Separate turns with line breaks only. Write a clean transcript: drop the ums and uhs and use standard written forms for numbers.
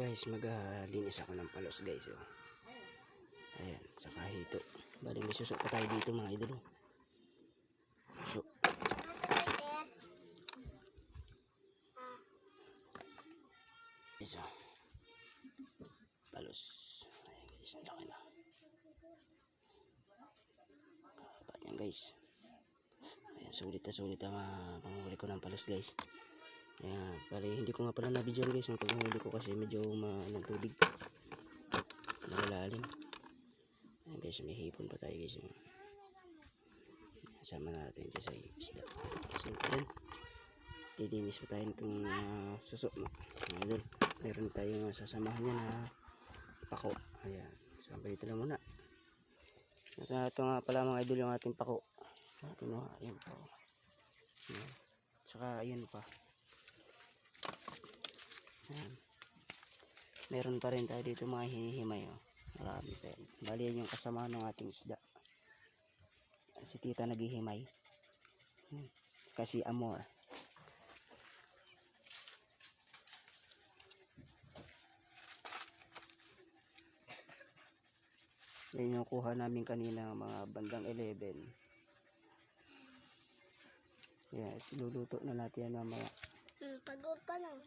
guys, maglinis ako ng palos guys. Oh. Ayan, saka hito. Bali may susok pa tayo dito mga idol. Susok. Isa. Palos. Ayan guys, ang laki na. Haba niyan guys. Ayan, sulit ang panghuli ko ng palos guys. Ayan, bali hindi ko nga pala na-video guys yung paghuli ko kasi medyo ng tubig. Malalalim. Ayan guys, may hipon pa tayo guys. Sama natin dyan sa isda. So ayan, dilinis pa tayo nitong susok mga idol. Meron tayong sasamahan niya na pako. Ayan, so dito lang muna. Ito nga pala mga idol yung ating pako. Ayan pa. Ayan. Saka ayan pa. Ayan. Meron pa rin tayo dito mga hinihimay. Oh. Marami pa yan. Bali yan yung kasama ng ating isda. Si tita naghihimay. Kasi amor. Yan yung kuha namin kanina mga bandang 11. Yan, luluto na natin yan mamaya.
Pagod pa lang.